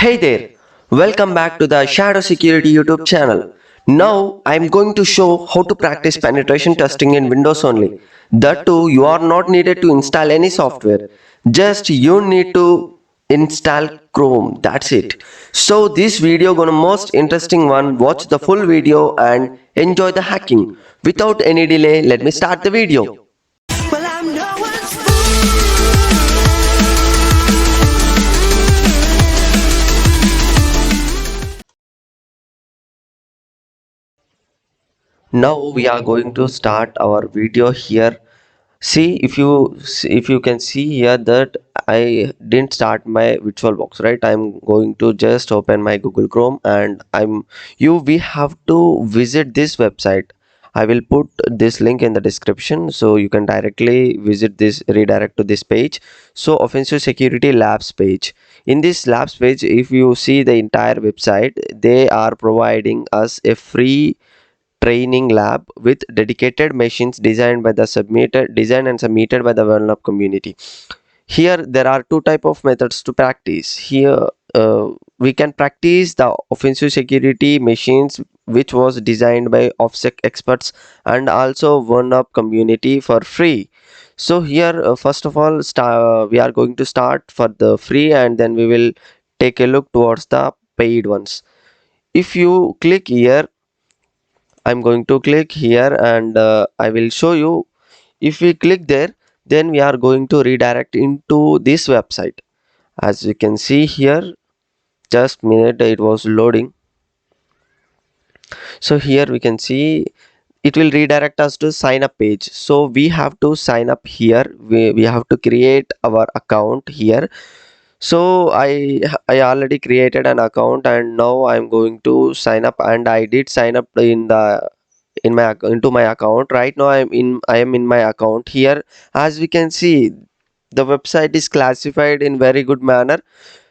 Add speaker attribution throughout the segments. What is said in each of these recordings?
Speaker 1: Hey there, welcome back to the Shadow Security YouTube channel. Now I'm going to show how to practice penetration testing in Windows only. That too, you are not needed to install any software. Just you need to install Chrome. That's it. So this video gonna most interesting one. Watch the full video and enjoy the hacking. Without any delay, let me start the video.
Speaker 2: Well, I'm no one's fool.
Speaker 1: Now we are going to start our video here. See, if you can see here that I didn't start my VirtualBox, right? I'm going to just open my Google Chrome and we have to visit this website. I will put this link in the description so you can directly visit this, redirect to this page. So Offensive Security Labs page. In this labs page, if you see the entire website, they are providing us a free training lab with dedicated machines designed and submitted by the Wellnop community. Here there are two type of methods to practice. Here we can practice the offensive security machines which was designed by OffSec experts and also Wellnop community for free. So here first of all we are going to start for the free and then we will take a look towards the paid ones. If you click here, I'm going to click here and I will show you. If we click there, then we are going to redirect into this website. As you can see here, just minute it was loading. So here we can see it will redirect us to sign up page. So we have to sign up here. We have to create our account here. So I already created an account and now I'm going to sign up, and I did sign up into my account. Right now I am in my account here. As we can see, the website is classified in very good manner.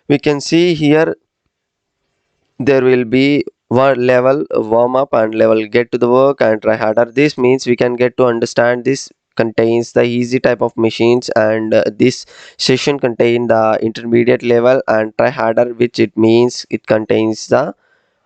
Speaker 1: We can see here there will be one level warm up and level get to the work and try harder. This means we can get to understand this contains the easy type of machines, and this session contain the intermediate level and try harder, which it means it contains the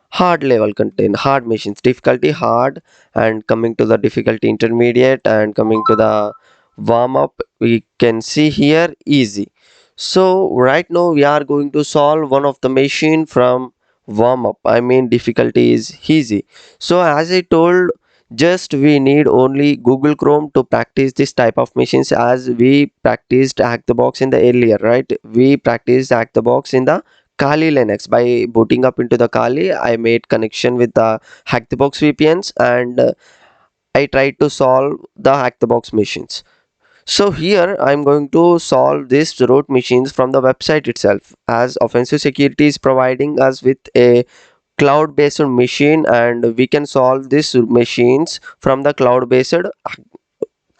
Speaker 1: hard level, contain hard machines, difficulty hard, and coming to the difficulty intermediate and coming to the warm up we can see here easy. So right now we are going to solve one of the machine from warm up, I mean difficulty is easy. So as I told, just we need only Google Chrome to practice this type of machines. As we practiced hack the box in the earlier, right? We practiced hack the box in the Kali Linux by booting up into the Kali. I made connection with the hack the box VPNs and I tried to solve the hack the box machines. So here I'm going to solve this root machines from the website itself, as Offensive Security is providing us with a cloud based machine and we can solve these machines from the cloud based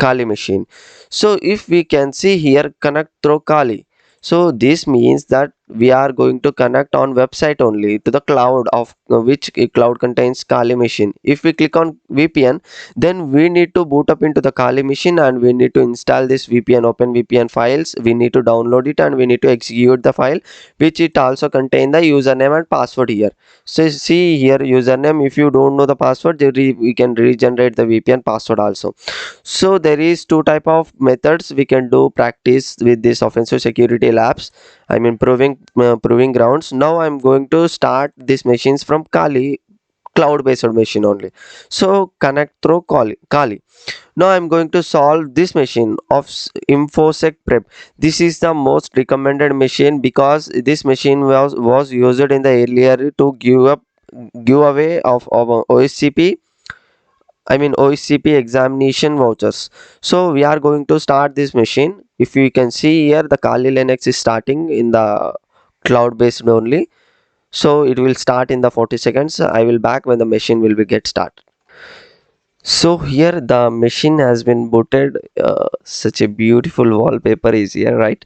Speaker 1: Kali machine. So if we can see here, connect through Kali. So this means that we are going to connect on website only to the cloud of which cloud contains Kali machine. If we click on VPN, then we need to boot up into the Kali machine and we need to install this VPN, open VPN files. We need to download it and we need to execute the file, which it also contain the username and password here. So see here username. If you don't know the password, we can regenerate the VPN password also. So there is two type of methods we can do practice with this offensive security labs, I mean proving grounds. Now I'm going to start these machines from Kali, cloud based machine only. So connect through Kali. Now I'm going to solve this machine of infosec prep. This is the most recommended machine because this machine was used in the earlier to give away of OSCP, I mean OSCP examination vouchers. So we are going to start this machine. If you can see here, the Kali Linux is starting in the cloud based only. So it will start in the 40 seconds. I will back when the machine will be get started. So here the machine has been booted. Such a beautiful wallpaper is here, right?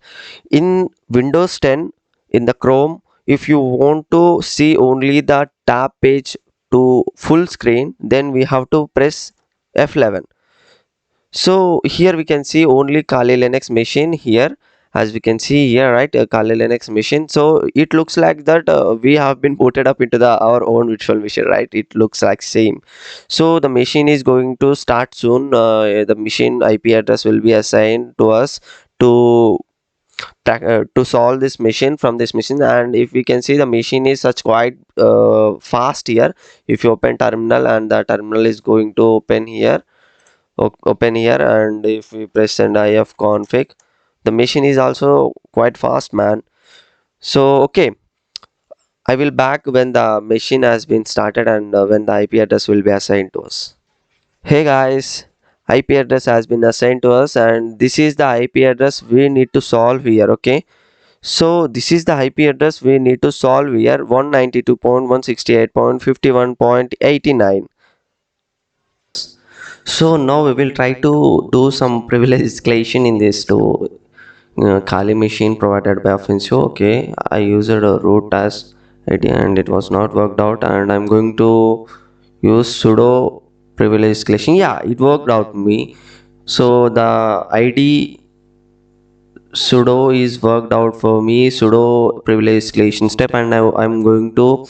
Speaker 1: In Windows 10, in the Chrome, if you want to see only the tab page to full screen, then we have to press F11. So here we can see only Kali Linux machine here. as we can see here, right, a Kali Linux machine. So it looks like that we have been booted up into the our own virtual machine, right? It looks like same. So the machine is going to start soon. The machine IP address will be assigned to us to to solve this machine from this machine. And if we can see, the machine is such quite fast here. If you open terminal, and the terminal is going to open here, open here, and if we press and if config, the machine is also quite fast, man. So okay, I will back when the machine has been started, and when the IP address will be assigned to us. Hey guys, IP address has been assigned to us, and this is the IP address we need to solve here. Okay, so this is the IP address we need to solve here, 192.168.51.89. So now we will try to do some privilege escalation in this to Kali machine provided by Offensio. Okay, I used a root as ID and it was not worked out, and I'm going to use sudo privilege escalation. Yeah, it worked out me. So the ID sudo is worked out for me, sudo privilege escalation step, and I'm going to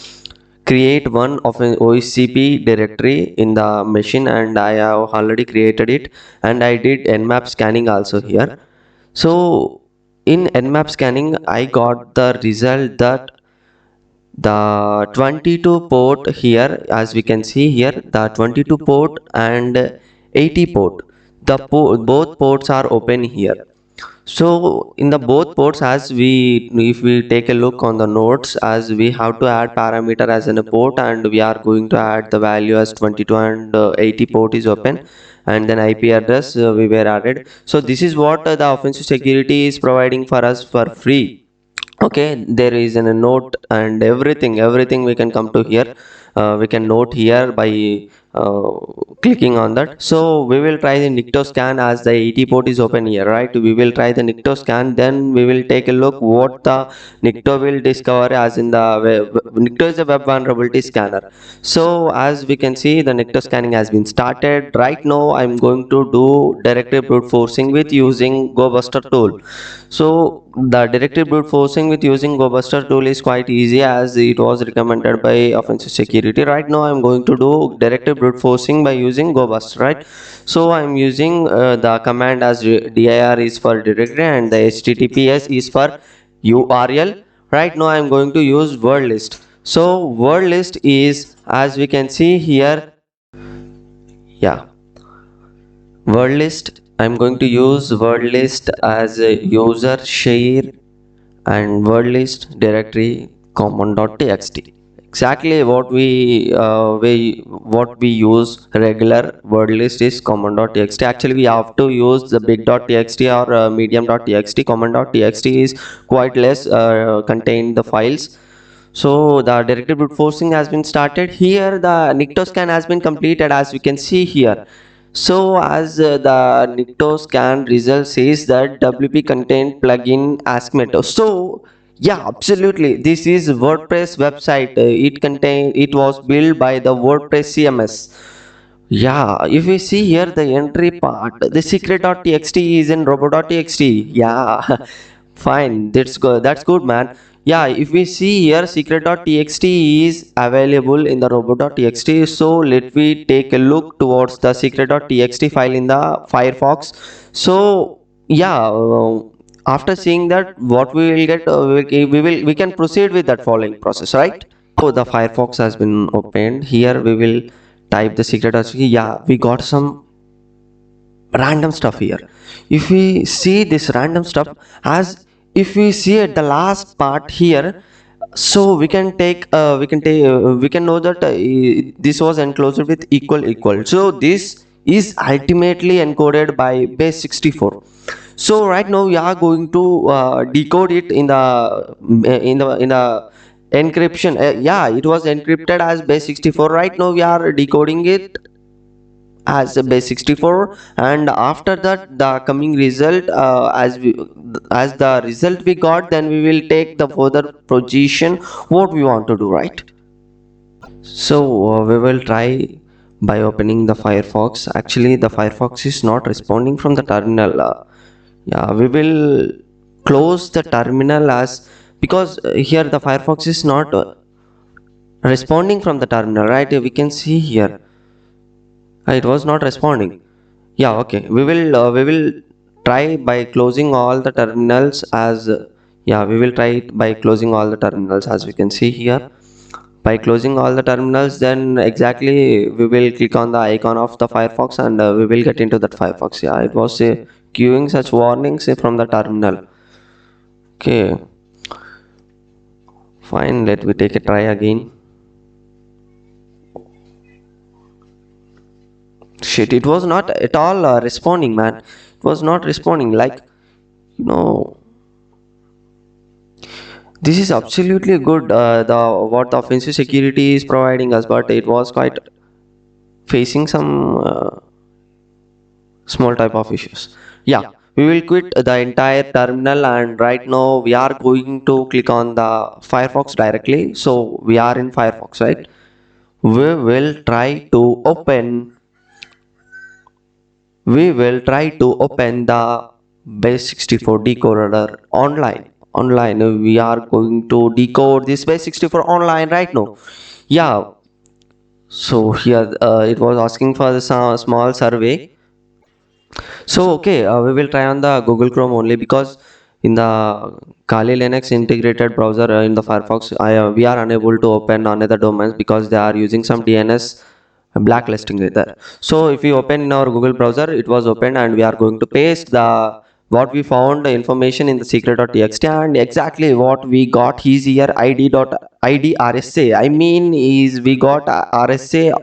Speaker 1: create one of an OSCP directory in the machine, and I have already created it, and I did nmap scanning also here. So in nmap scanning, I got the result that the 22 port here, as we can see here, the 22 port and 80 port, the both ports are open here. So in the both ports, as we, if we take a look on the nodes, as we have to add parameter as in a port, and we are going to add the value as 22, and 80 port is open, and then IP address we were added. So this is what the offensive security is providing for us for free. Okay, there is a note and everything we can come to here. We can note here by uh, clicking on that. So we will try the nicto scan, as the 80 port is open here, right? We will try the nicto scan, then we will take a look what the nicto will discover, as in the nicto is a web vulnerability scanner. So as we can see, the nicto scanning has been started. Right now I'm going to do directory brute forcing with using GoBuster tool. So the directive brute forcing with using GoBuster tool is quite easy, as it was recommended by Offensive Security. Right now I'm going to do directive brute forcing by using GoBuster, right? So I'm using the command as dir is for directory, and the https is for URL. Right now I'm going to use word list. So word list is, as we can see here, yeah, word list. I'm going to use word list as a user share and word list directory common.txt. Exactly what we use regular word list is common.txt. Actually we have to use the big.txt or medium.txt. Common.txt is quite less contain the files. So the directory brute forcing has been started. Here the nicto scan has been completed, as we can see here. So as the nicto scan result says that WP content plugin ask method. So yeah, absolutely, this is WordPress website. It was built by the WordPress CMS. Yeah, if we see here the entry part, the secret.txt is in robo.txt. Yeah, fine. That's good. That's good, man. Yeah, if we see here, secret.txt is available in the robo.txt. So let me take a look towards the secret.txt file in the Firefox. So yeah, after seeing that, what we will get, we can proceed with that following process, right? So the Firefox has been opened. Here we will type the secret.txt. Yeah, we got some random stuff here. If we see this random stuff, as if we see at the last part here, so we can know that this was enclosed with equal. So this is ultimately encoded by base 64. So right now we are going to decode it in the encryption. Yeah, it was encrypted as base 64. Right now we are decoding it as a base 64, and after that the coming result, as the result we got, then we will take the further position what we want to do, right? So we will try by opening the Firefox. Actually the Firefox is not responding from the terminal. Yeah, we will close the terminal as, because here the Firefox is not responding from the terminal, right? We can see here it was not responding. Yeah, okay, we will try by closing all the terminals as yeah, we will try it by closing all the terminals, as we can see here. By closing all the terminals, then exactly we will click on the icon of the Firefox, and we will get into that Firefox. Yeah, it was queuing such warnings from the terminal. Okay, fine, let me take a try again. Shit, it was not at all responding, man. It was not responding, like, you know, this is absolutely good, the what the offensive security is providing us, but it was quite facing some small type of issues. Yeah, we will quit the entire terminal, and right now we are going to click on the Firefox directly. So we are in Firefox, right? We will try to open the base64 decoder online. We are going to decode this base64 online right now. Yeah, so here it was asking for the small survey. So okay, we will try on the Google Chrome only, because in the Kali Linux integrated browser in the Firefox, we are unable to open another domains because they are using some DNS blacklisting there. So if we open in our Google browser, it was open, and we are going to paste the what we found the information in the secret.txt, and exactly what we got is here id RSA. I mean is we got RSA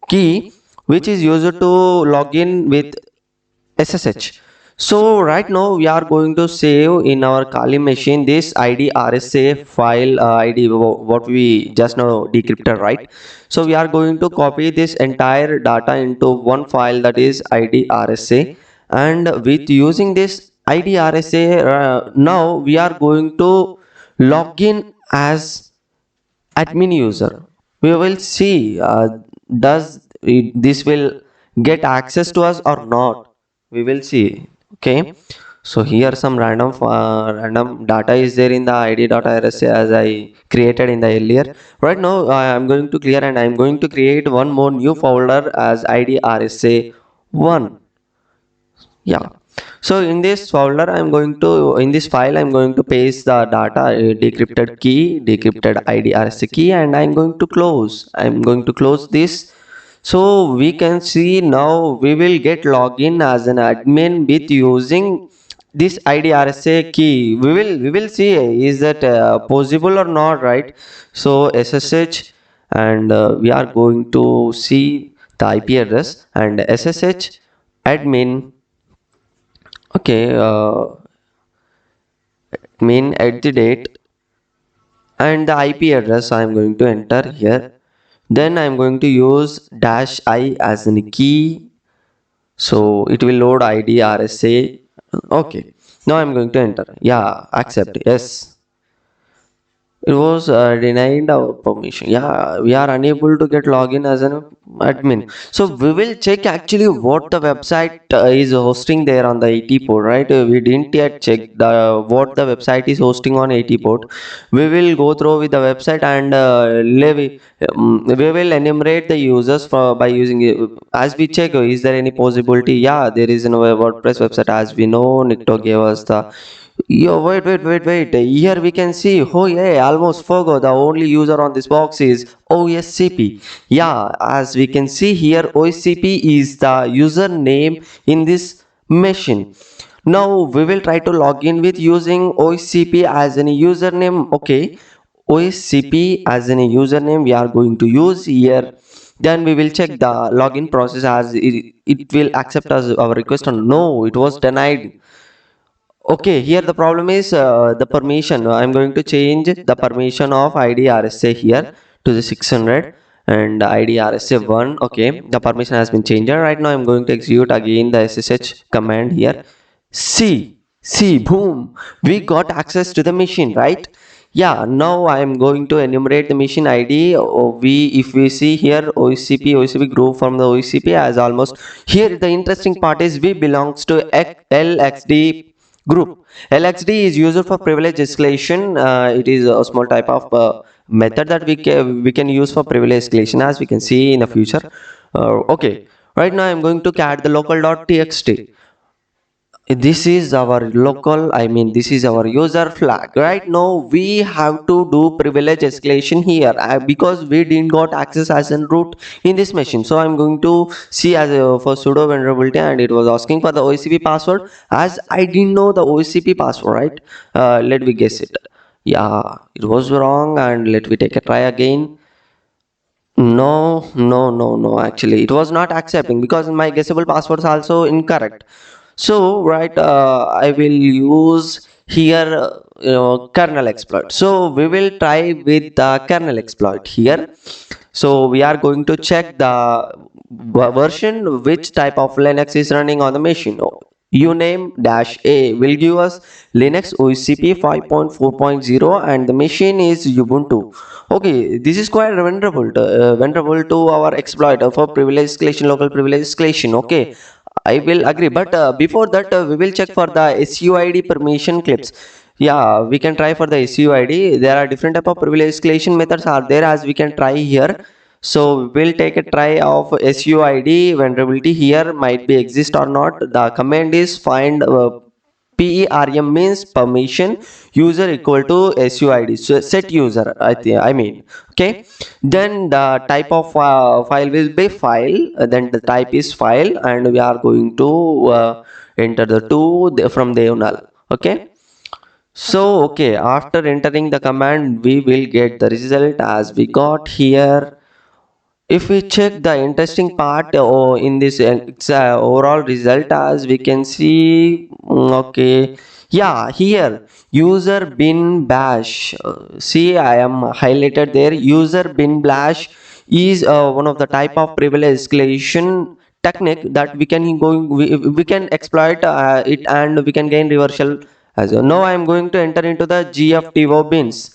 Speaker 1: key, which is used to log in with SSH. So right now we are going to save in our Kali machine this ID RSA file ID what we just now decrypted, right? So we are going to copy this entire data into one file, that is ID RSA, and with using this ID RSA, now we are going to log in as admin user. We will see this will get access to us or not. We will see. Okay, so here some random data is there in the id.rsa as I created in the earlier. Right now I am going to clear, and I am going to create one more new folder as idrsa1. Yeah, so in this folder I'm going to, in this file I'm going to paste the data, decrypted key, decrypted idrsa key, and I'm going to close this. So we can see now we will get login as an admin with using this idrsa key. We will see is that possible or not, right? So ssh, and we are going to see the IP address and ssh admin. Okay, main at the date and the IP address I am going to enter here. Then I am going to use dash I as a key. So it will load ID RSA. Okay. Now I am going to enter. Yeah, accept. Yes. It was denied our permission. Yeah, we are unable to get login as an admin. So we will check actually what the website is hosting there on the 80 port, right? We didn't yet check the what the website is hosting on 80 port. We will go through with the website, and we will enumerate the users for by using it. As we check, is there any possibility? Yeah, there is a WordPress website. As we know, Nikto gave us the. Yo, wait. Here we can see. Oh, yeah, almost forgot. The only user on this box is OSCP. Yeah, as we can see here, OSCP is the username in this machine. Now we will try to log in with using OSCP as a username. Okay, OSCP as a username we are going to use here. Then we will check the login process, as it will accept us our request or no, it was denied. Okay, here the problem is the permission. I'm going to change the permission of ID RSA here to the 600 and ID RSA 1. Okay, the permission has been changed. Right now I'm going to execute again the SSH command here. See, boom, we got access to the machine, right? Yeah, now I am going to enumerate the machine ID. If we see here OCP grew from the OCP as almost. Here the interesting part is we belongs to LXD group. LXD is used for privilege escalation. It is a small type of method that we can use for privilege escalation, as we can see in the future. Okay, right now I'm going to cat the local.txt. This is our local, this is our user flag. Right now we have to do privilege escalation here, because we didn't got access as a root in this machine. So I'm going to see as for sudo vulnerability, and it was asking for the OCP password. As I didn't know the OCP password, right? Let me guess it. Yeah, it was wrong, and let me take a try again. No, no, no, no. Actually, it was not accepting because my guessable password is also incorrect. So, right, I will use here, kernel exploit. So, we will try with the kernel exploit here. So, we are going to check the version, which type of Linux is running on the machine. Uname dash A will give us Linux OCP 5.4.0, and the machine is Ubuntu. Okay, this is quite vulnerable to our exploit for privilege escalation, local privilege escalation. Okay, I will agree, but before that, we will check for the SUID permission clips. Yeah, we can try for the SUID. There are different type of privilege escalation methods are there, as we can try here. So we'll take a try of SUID vulnerability here might be exist or not. The command is find PERM means permission user equal to SUID. So set user, okay. Then the type of file will be file. Then the type is file, and we are going to enter the two from the null. Okay. So okay, after entering the command, we will get the result as we got here. If we check the interesting part in this overall result, as we can see, okay, yeah, here user bin bash, see, I am highlighted there. User bin bash is one of the type of privilege escalation technique that we can exploit it, and we can gain reversal. As now I am going to enter into the gfto bins.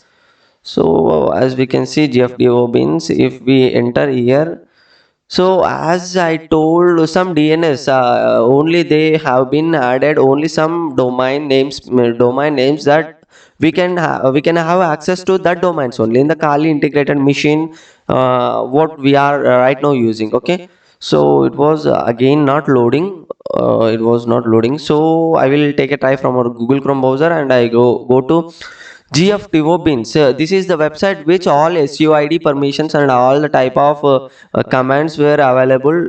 Speaker 1: So as we can see gfdo bins, if we enter here, so as I told, some DNS only they have been added only some domain names that we can have access to that domains only in the Kali integrated machine, what we are right now using. Okay, so it was again not loading. It was not loading. So I will take a try from our Google Chrome browser, and I go to GFTO bins. This is the website which all SUID permissions and all the type of commands were available.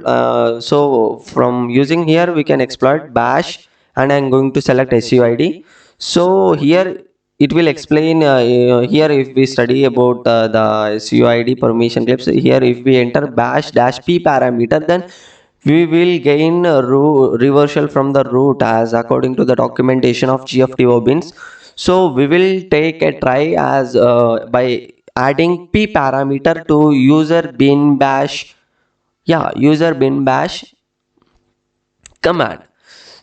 Speaker 1: So from using here, we can exploit bash, and I'm going to select SUID. So here it will explain here, if we study about the SUID permission clips. Here if we enter bash dash p parameter, then we will gain reversal from the root as according to the documentation of GFTO bins. So we will take a try as by adding p parameter to user bin bash, yeah, user bin bash command.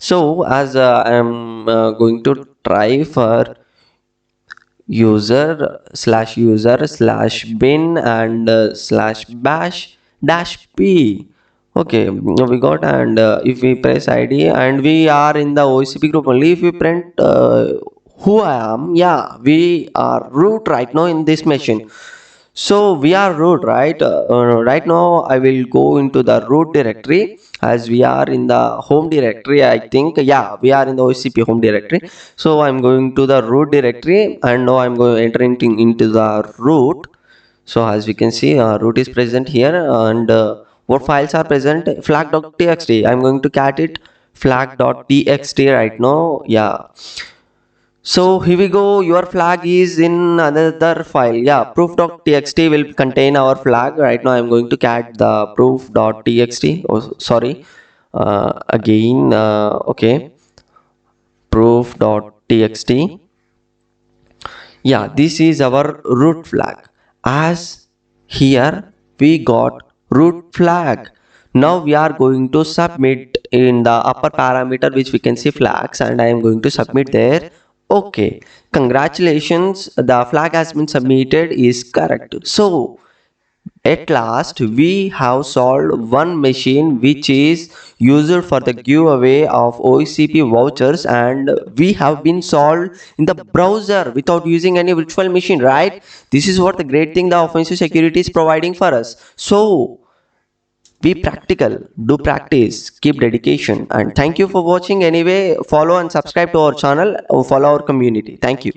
Speaker 1: So as I'm going to try for user/bin and /bash dash p. Okay, we got, and if we press id, and we are in the OCP group only. If we print who I am, yeah, we are root right now in this machine. So we are root, right? Right now I will go into the root directory, as we are in the home directory. I think, yeah, we are in the OCP home directory. So I'm going to the root directory, and now I'm going entering into the root. So as we can see, root is present here, and what files are present? Flag.txt. I'm going to cat it flag.txt right now. Yeah, so here we go. Your flag is in another file. Yeah, proof.txt will contain our flag. Right now I'm going to cat the proof.txt. Oh, sorry. Again, okay. Proof.txt. Yeah, this is our root flag. As here we got root flag. Now we are going to submit in the upper parameter, which we can see flags, and I am going to submit there. Okay, congratulations, the flag has been submitted is correct. So at last we have solved one machine which is used for the giveaway of OCP vouchers, and we have been solved in the browser without using any virtual machine, right? This is what the great thing the offensive security is providing for us. So be practical, do practice, keep dedication, and thank you for watching. Anyway, follow and subscribe to our channel, or follow our community. Thank you.